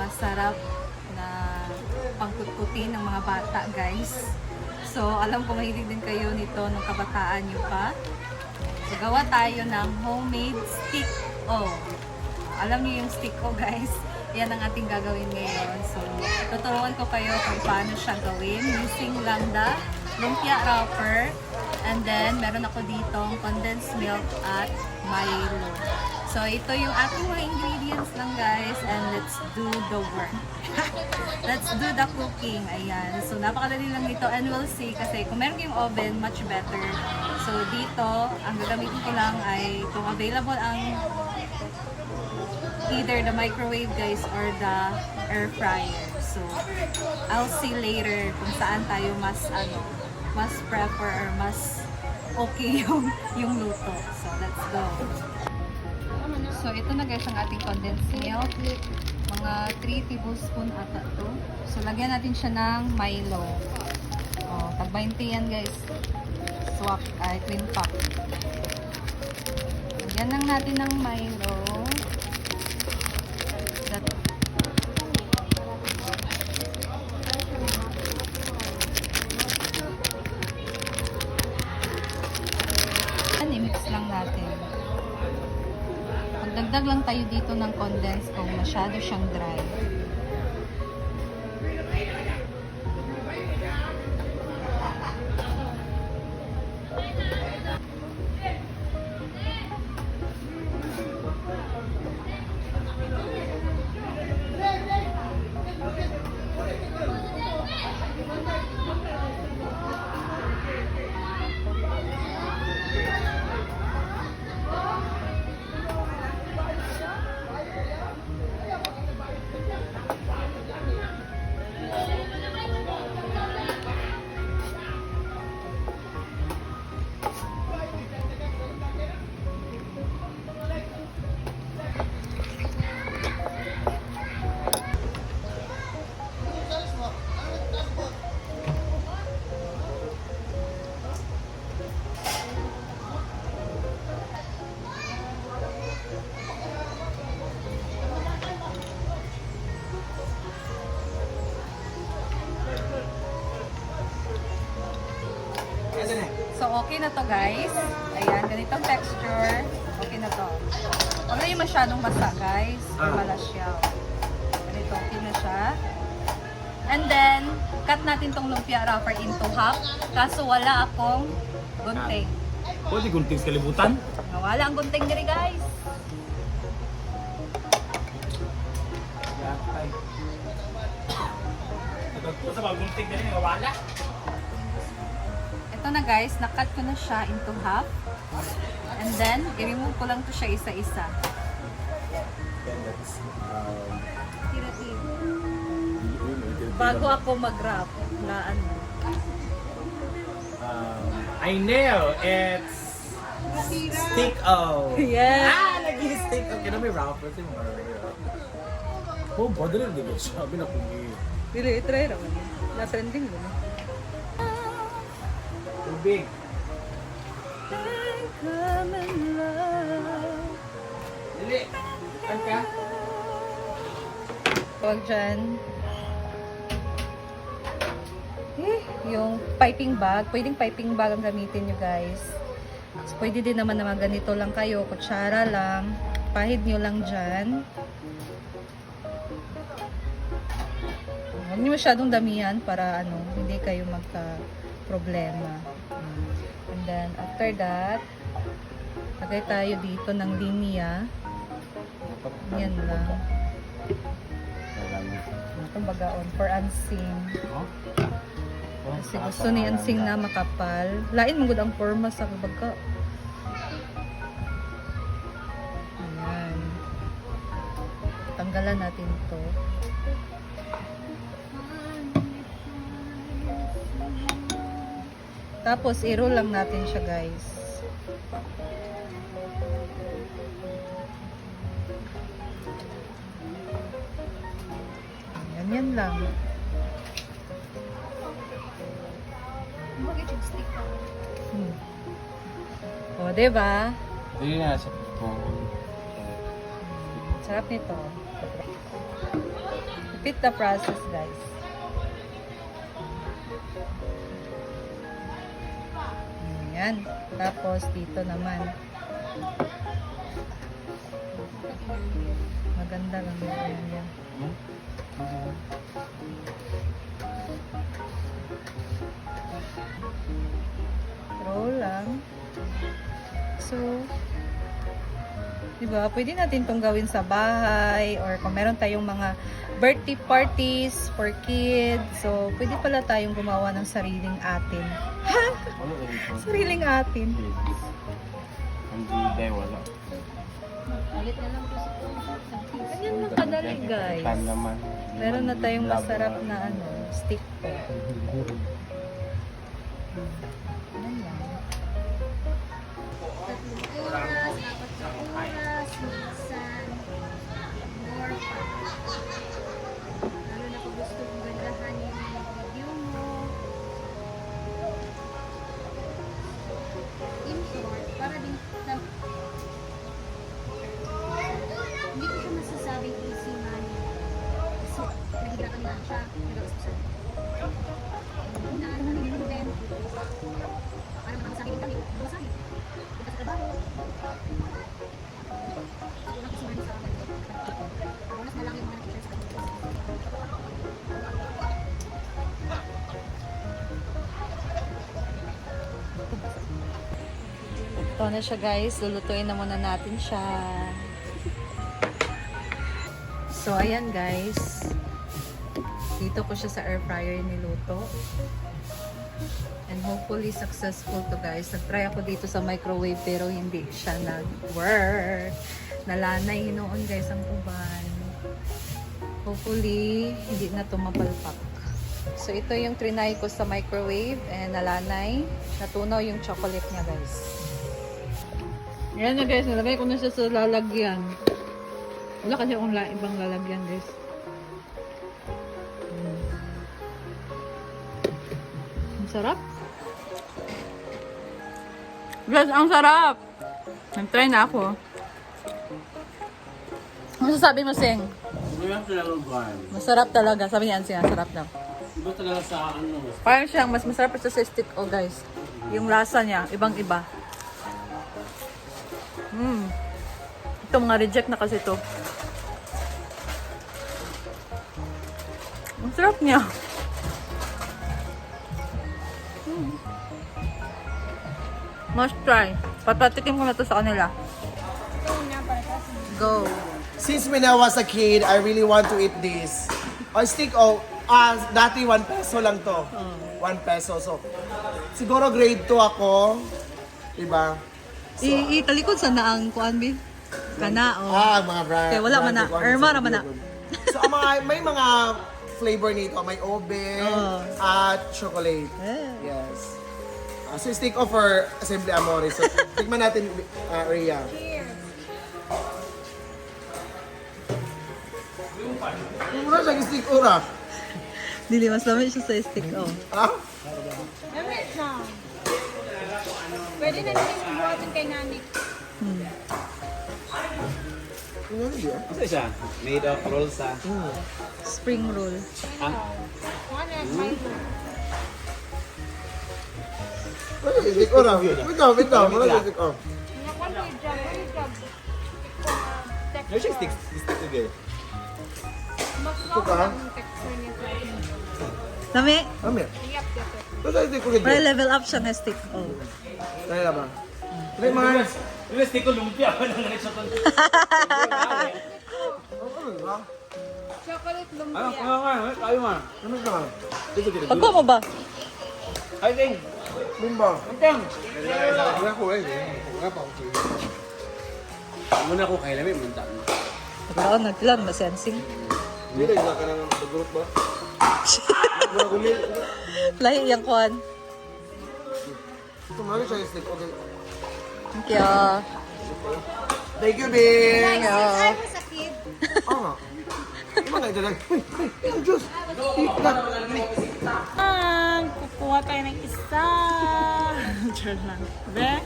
masarap na pangkutkutin ng mga bata, guys. So, alam ko mahilig din kayo nito nung kabataan nyo pa. So, gawa tayo ng homemade stick o. Alam niyo yung stick o, guys. Yan ang ating gagawin ngayon. So, tuturuan ko kayo kung paano siya gawin using landa, lumpia wrapper, and then meron ako ditong condensed milk at Milo. So, ito yung ating mga ingredients lang, guys, and let's do the work. Let's do the cooking. Ayan. So, napakadali lang dito, and we'll see kasi kung meron kayong oven, much better. So, dito, ang gagamitin ko lang ay kung available ang either the microwave, guys, or the air fryer. So, I'll see later kung saan tayo mas prefer or mas okay yung luto. So, let's go. So, ito na, guys, ang ating condensed milk. Mga 3 tablespoon ata to. So, lagyan natin siya ng Milo. Oh, tag 20 yan, guys. Swap, twin pack. Lagyan lang natin ng Milo. I-mix lang natin. Magdagdag lang tayo dito ng condensed kung masyado siyang dry. So, okay na to, guys. Ayan, ganitong texture. Okay na to. Wala yung masyadong basa, guys. Wala siya. Ganito, okay na siya. And then, cut natin tong lumpia wrapper into half. Kaso wala akong gunting. Pwede gunting sa kalibutan? Wala ang gunting diri, guys. Ito sa mga gunting na rin, wala. Ito na, guys, nakat ko na siya into half. And then, i-remove ko lang to siya isa-isa. Bago ako mag-wrap na ano. I know, it's stick-o. Yes! Lagi stick-o. Kaya may wrapper sa mga oh, badali rin din. Sabi na kung Dili, try naman. Na-trending mo. big. Dili. Saan ka? Huwag dyan. Yung piping bag. Pwedeng piping bag ang gamitin nyo, guys. So, pwede din naman naman ganito lang kayo. Kutsara lang. Pahid nyo lang dyan. Huwag nyo masyadong damihan para hindi kayo magka-problema. And then, after that, lagay tayo dito ng linya. Yan lang. Itong bagaon for unsing. Kasi gusto ni unsing na makapal. Lain mong ang forma sa baga. Ayan. Tanggalan natin to. Tapos, i-roll lang natin siya, guys. Yan lang. O, diba? Hindi nga sa phone. Sarap nito. Repeat the process, guys. Ayan. Tapos, dito naman. Maganda lang yan. Roll lang. So, diba, pwede natin itong gawin sa bahay or kung meron tayong mga birthday parties for kids. So, pwede pala tayong gumawa ng sariling atin. Sariling atin. Hindi dahil wala. Ganyan lang kadali, guys. Tan naman. Meron na tayong masarap na stick po. Ayan lang. Oras, apat na oras, minsan, more pa. Lalo na kung gusto mong gandahan yung video mo. In short, para din hindi ko siya masasabing easy money. Kasi nahihirapan lang siya. Pero gusto siya. Hinaan mo yung event. Para makamasabi kami. Masabi. Kita sa trabaho. Ako lang kasi money sa akin. Bonus na lang yung mga teachers sa akin. Ito na siya, guys. Lulutuin na muna natin siya. So, ayan, guys. Dito ko siya sa air fryer niluto. And hopefully successful to, guys. Nag-try ako dito sa microwave pero hindi siya nag-work. Nalanay noon, guys, ang uban. Hopefully, hindi na to mapalpak. So, ito yung trinay ko sa microwave and nalanay. Natunaw yung chocolate niya, guys. Yan na, guys. Nalagay ko na siya sa lalagyan. Wala kasi akong ibang lalagyan, guys. Ang sarap. Guys, ang sarap! Nag-try na ako. Ano sasabi mo, Seng? Hindi lang sila lugar. Masarap talaga. Sabi niya, Seng, ang sarap daw. Iba talaga sa ano. Parang siyang mas masarap ito sa stick, oh, guys. Yung lasa niya, ibang-iba. Ito, mga reject na kasi ito. Ang sarap niya. Must try. Papatikim ko na to sa kanila. Go. Since when I was a kid, I really want to eat this. Stick, dati 1 peso lang to. 1 peso. So, siguro grade 2 ako. Diba? Italikod sa naang kuan bi. Kana, oh. Mga brand. Kaya wala man na. Erma naman na. So, may mga flavor nito. May ube at chocolate. Yes. So, stick offer Assembly Amore. So, tikman natin, Rhea. Mura siya stick ora. Dili mas lamig siya sa stick, oh. Ha? Lamit na. Pwede na din buhatin kay Nanik. Ano niya? Ano siya? Made of rolls sa... Spring roll. One at my Ano yung stick ora? Wait lang. Wala yung stick ora. Nakwan ko yung job. No, siya stick together. Mas Ito ka? yung texture niya sa akin. Lami, Kami. Iyap dito. Ito tayo stick ko para ganyan. level up siya ng stick, oh. Tayo na ba? May mga... Yung stick ko lumpia pa nang sa kon. Chocolate lumpia. Kayo man. Ano ka? Pagko mo ba? I think. Bimba. Anteng. Wala ko eh. Wala pa ako. Muna ko kay Lami munta. Pagkaon, nagpilan, masensing. Hindi na isa ka ng group ba? Wala ko mil. Lahi yung kuan. Tumari siya yung stick. Okay. Thank you. Thank you, Bing. Thank you. I was a kid. Oo nga. Yung mga ito lang. Yung juice. Kukuha tayo ng isa. Diyan lang. Be,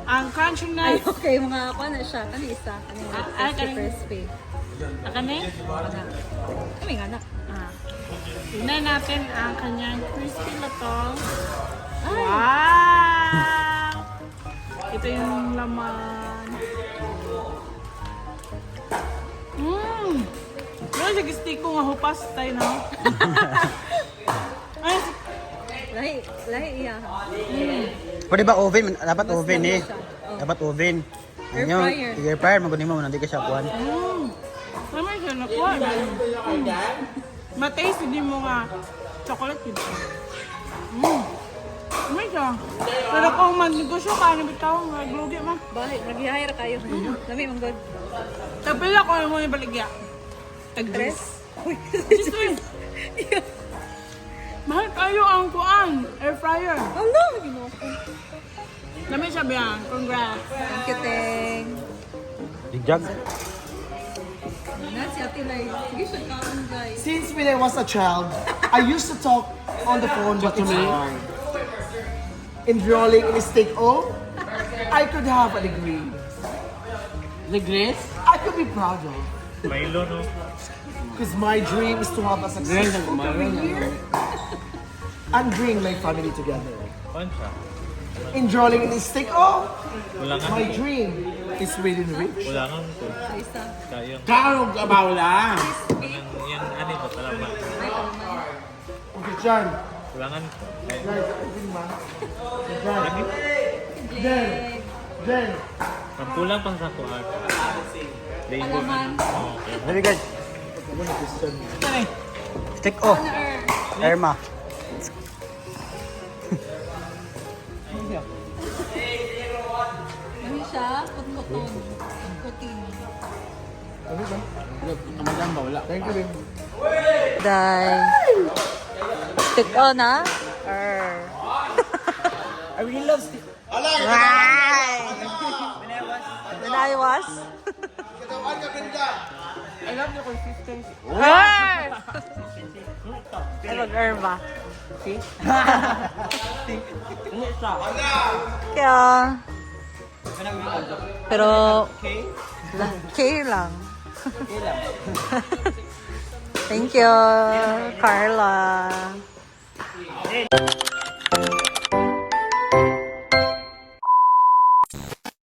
ang crunchy Ay, nuts. okay, mga kuan na siya. Kani isa. Kani Ay, kani- crispy. Akane? Kami nga na. Tignan natin ang kanyang crispy lutong. Wow! Ito yung laman. Pero sige stick ko nga hupas tayo na. Ay, Lahi iya. Pwede ba oven? Dapat oven eh. Dapat oven. Air Yung fryer. Air fryer, magunin mo, hindi ka siya kuhan. naman siya nakuha. Mataste din mo nga chocolate yun. Naman siya. Pero kung mag-negosyo ka, ano bitaw, maglugi mo. Bahay, nag-hire kayo. Dami mong good. Tapila ko mo yung baligya. Tag-dress? Uy, Ito eh. Mahal kayo ang kuan, air fryer. Ala, ginoo ko. Naman siya biyan. Congrats. Thank you, Teng. Digjag. Yan si Ate Lai. Sige siya kaon, guys. Since when I was a child, I used to talk on the phone, but it's hard. Enrolling in a state O, I could have a degree. Regrets? I could be proud of. Milo, no? Because my dream is to have a successful career and bring my family together. Kuan siya. Enrolling in a state O, Ulangan my ko. dream is within reach. Ulangan ko. Sa isa. Kayong. Kaog abaw lang. Yan, ano ba talaga? Okay, John. Ulangan ko. Guys, open man. John. Jen. Magkulang pang sa kuhan. Palaman. Okay. Very good. Stick oh. Erma. Ano siya? Putkuton. Putin. Kamadam ba? Wala. Thank you, baby. Dai. Stick on, ha? I really love stick. When I was? I love the consistency. Hey! Ay, mag-erma. Kaya... Pero... K lang. Thank you, Carla.